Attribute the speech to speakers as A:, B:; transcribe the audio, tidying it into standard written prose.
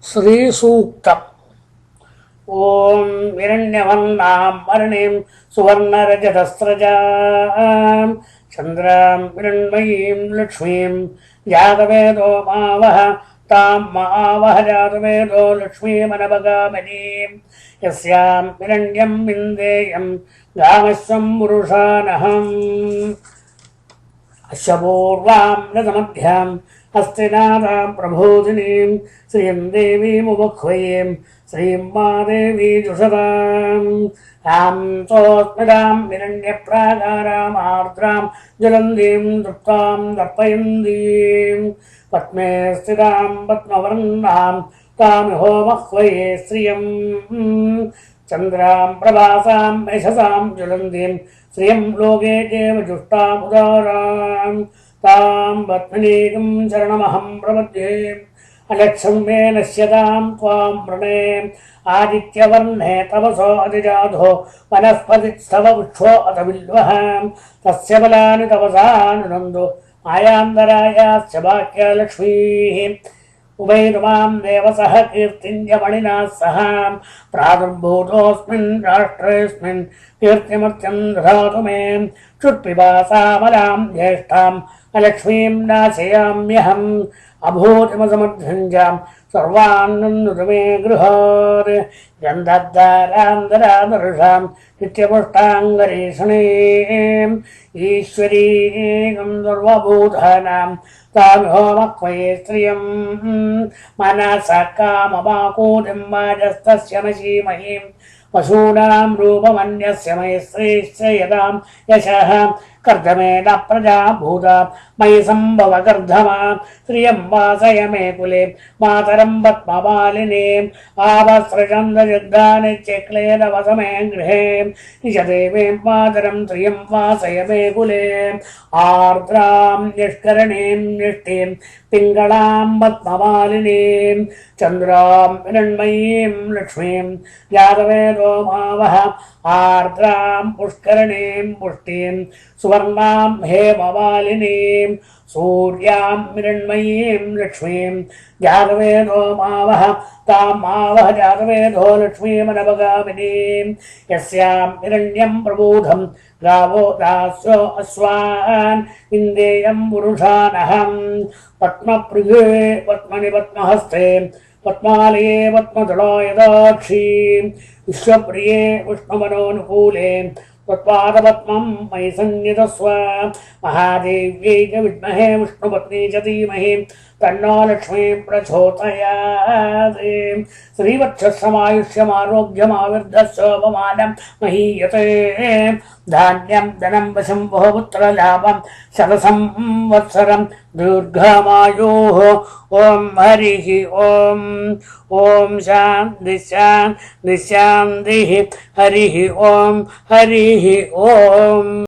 A: श्रीसूक्तम्। ॐ हिरण्यवर्णां वर्णीं सुवर्णरजतस्रजां चन्द्रां हिरण्मयीं लक्ष्मीं जातवेदो मावह तां मावह जातवेदो लक्ष्मीमनवगामिनीं यस्यां हिरण्यं विन्देयं गामस्वं पुरुषानहम्। अश्वपूर्वां रथमध्याम् हस्तिनाथां प्रबोधिनीं श्रियं देवीमुपह्वयें श्रीं मा देवी जुषताम्। तां तोस्मितां हिरण्यप्राकाराम् आर्द्रां ज्वलन्तीं तृप्तां तर्पयन्तीं पद्मे स्थितां पद्मवर्णां तामिहोमह्वये श्रियं चन्द्रां प्रभासां यशसां ज्वलन्तीं श्रियं लोके देवजुष्टामुदारां तां पद्मिनीं शरणमहं प्रपद्ये। अलक्ष्मे नश्यतां त्वां वृणे आदित्यवर्णे तपसो अधिजाधो वनस्पतिस्तव वृक्षो अथ बिल्वः तस्य फलानि तपसानुनन्दो आयान्तरायाश्च भाग्यलक्ष्मीः। उभैर्वां देवसः कीर्तिञ्जमणिना सह प्रादुर्भूतोऽस्मिन् राष्ट्रेऽस्मिन् कीर्तिमर्त्यं दधातु मे। क्षुत्पिपासामलां ज्येष्ठां अलक्ष्मीं नाशयाम्यहम् अभूतिमसमर्थञ्जां सर्वान्नन्दतु मे गृहात्। गन्धद्वारान्तरादर्शां नित्यपुष्टाङ्गरीषणीम् ईश्वरीं सर्वभूतानां तामिहोमह्वये श्रियं मनसा काममाकूतिं वाजस्तस्य नशीमहीं पशूनां रूपमन्यस्य मयश्रेश्च यदां यशः कर्दमेन प्रजा भूता मयि सम्भव कर्धमा श्रियं वासय मे कुले मातरं पद्ममालिनीम् आवस्रजन्दजग्धानित्यक्लेन वस मे गृहे निजदेवीं मातरं श्रियं वासय मे कुले आर्द्रां निष्करणीं निष्ठीं पिङ्गलां पद्ममालिनीं चन्द्रां हिरण्मयीं लक्ष्मीं जातवेदो मावह आर्द्रां पुष्करणीं पुष्टिं सुवर्णां हेममालिनीं सूर्यां हिरण्मयीं लक्ष्मीं जातवेदो मावह तां मावह जातवेदो लक्ष्मीमनवगामिनीं यस्यां हिरण्यं प्रबोधं गावो दास्यो अश्वान् इन्देयं पुरुषानहम्। पद्मप्रिये पद्मनि पद्महस्ते पद्मालये पद्मदलायदाक्षीं विश्वप्रिये विष्णुमनोनुकूले त्वत्पादपद्मं मयि सन्निधस्व। महादेव्यै च विद्महे विष्णुपत्नी च धीमहि तन्नो लक्ष्मीं प्रचोदयात्। श्रीवत्समायुष्यमारोग्यमाविर्धस्योपमानं महीयते धान्यं धनं वशं बहुपुत्रलाभं शतसंवत्सरं दीर्घमायुः। ॐ हरिः ॐ शान्ति शान्ति शान्तिः हरिः ॐ हरिः ॐ।